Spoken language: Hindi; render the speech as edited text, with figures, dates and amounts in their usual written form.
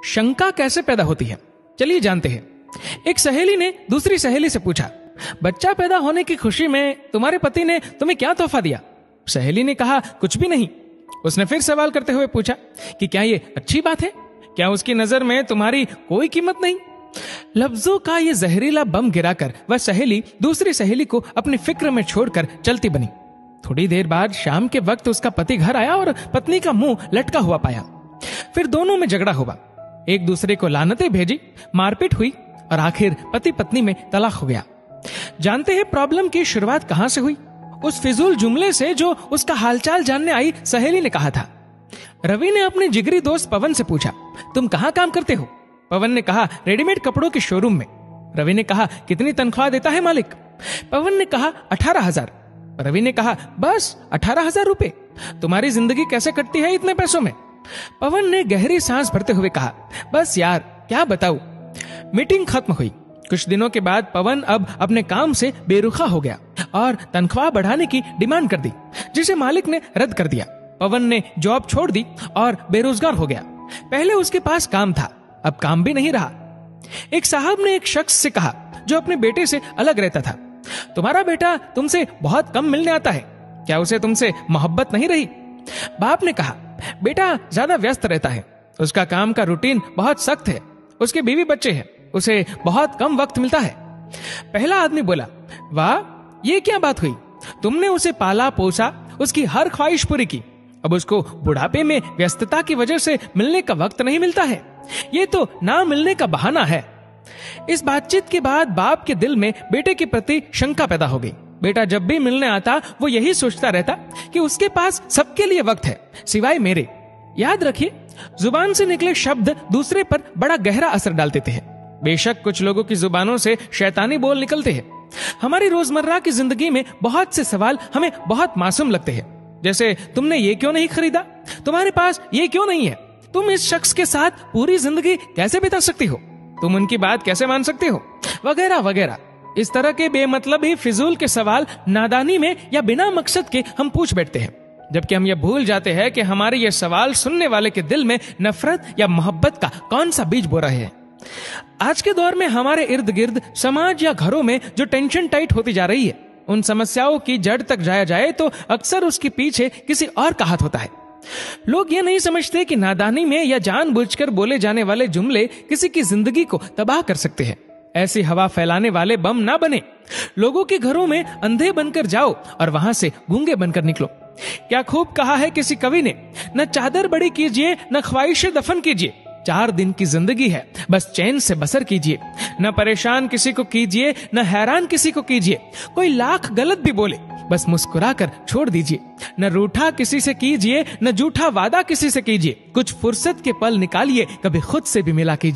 शंका कैसे पैदा होती है, चलिए जानते हैं। एक सहेली ने दूसरी सहेली से पूछा, बच्चा पैदा होने की खुशी में तुम्हारे पति ने तुम्हें क्या तोहफा दिया? सहेली ने कहा, कुछ भी नहीं। उसने फिर सवाल करते हुए पूछा कि क्या ये अच्छी बात है? क्या उसकी नजर में तुम्हारी कोई कीमत नहीं? लफ्जों का ये जहरीला बम गिराकर वह सहेली दूसरी सहेली को अपनी फिक्र में छोड़कर चलती बनी। थोड़ी देर बाद शाम के वक्त उसका पति घर आया और पत्नी का मुंह लटका हुआ पाया। फिर दोनों में झगड़ा हुआ, एक दूसरे को लानतें भेजी, मारपीट हुई और आखिर पति पत्नी में तलाक हो गया। जानते हैं प्रॉब्लम की शुरुआत कहां से हुई? उस फिजूल जुमले से जो उसका हालचाल जानने आई सहेली ने कहा था। रवि ने अपने जिगरी दोस्त पवन से पूछा, तुम कहां काम करते हो? पवन ने कहा, रेडीमेड कपड़ों के शोरूम में। रवि ने कहा, कितनी तनख्वाह देता है मालिक? पवन ने कहा, 18,000। रवि ने कहा, बस 18,000 रुपए? तुम्हारी जिंदगी कैसे कटती है इतने पैसों में? पवन ने गहरी सांस भरते हुए कहा, बस यार क्या बताऊं। मीटिंग खत्म हुई। कुछ दिनों के बाद पवन अब अपने काम से बेरुखा हो गया और तनख्वाह बढ़ाने की डिमांड कर दी, जिसे मालिक ने रद्द कर दिया। पवन ने जॉब छोड़ दी और बेरोजगार हो गया। पहले उसके पास काम था, अब काम भी नहीं रहा। एक साहब ने एक शख्स से कहा जो अपने बेटे से अलग रहता था, तुम्हारा बेटा तुमसे बहुत कम मिलने आता है, क्या उसे तुमसे मोहब्बत नहीं रही? बाप ने कहा, बेटा ज्यादा व्यस्त रहता है, उसका काम का रूटीन बहुत सख्त है, उसके बीवी बच्चे हैं, उसे बहुत कम वक्त मिलता है। पहला आदमी बोला, वाह ये क्या बात हुई, तुमने उसे पाला पोसा, उसकी हर ख्वाहिश पूरी की, अब उसको बुढ़ापे में व्यस्तता की वजह से मिलने का वक्त नहीं मिलता है, ये तो ना मिलने का बहाना है। इस बातचीत के बाद बाप के दिल में बेटे के प्रति शंका पैदा हो गई। बेटा जब भी मिलने आता वो यही सोचता रहता कि उसके पास सबके लिए वक्त है सिवाय मेरे। याद रखिए, जुबान से निकले शब्द दूसरे पर बड़ा गहरा असर डाल देते हैं। बेशक कुछ लोगों की जुबानों से शैतानी बोल निकलते हैं। हमारी रोजमर्रा की जिंदगी में बहुत से सवाल हमें बहुत मासूम लगते हैं, जैसे तुमने ये क्यों नहीं खरीदा, तुम्हारे पास ये क्यों नहीं है, तुम इस शख्स के साथ पूरी जिंदगी कैसे बिता सकती हो, तुम उनकी बात कैसे मान सकते हो, वगैरह वगैरह। इस तरह के बेमतलब ही फिजूल के सवाल नादानी में या बिना मकसद के हम पूछ बैठते हैं, जबकि हम ये भूल जाते हैं कि हमारे ये सवाल सुनने वाले के दिल में नफरत या मोहब्बत का कौन सा बीज बो रहे हैं। आज के दौर में हमारे इर्द गिर्द समाज या घरों में जो टेंशन टाइट होती जा रही है, उन समस्याओं की जड़ तक जाया जाए तो अक्सर उसके पीछे किसी और का हाथ होता है। लोग ये नहीं समझते कि नादानी में या जानबूझकर बोले जाने वाले जुमले किसी की जिंदगी को तबाह कर सकते हैं। ऐसी हवा फैलाने वाले बम ना बने। लोगों के घरों में अंधे बनकर जाओ और वहां से गूंगे बनकर निकलो। क्या खूब कहा है किसी कवि ने, न चादर बड़ी कीजिए न ख्वाहिशें दफन कीजिए, 4 दिन की जिंदगी है बस चैन से बसर कीजिए। न परेशान किसी को कीजिए न हैरान किसी को कीजिए, कोई लाख गलत भी बोले बस मुस्कुरा कर छोड़ दीजिए। न रूठा किसी से कीजिए न झूठा वादा किसी से कीजिए, कुछ फुर्सत के पल निकालिए, कभी खुद से भी मिला कीजिए।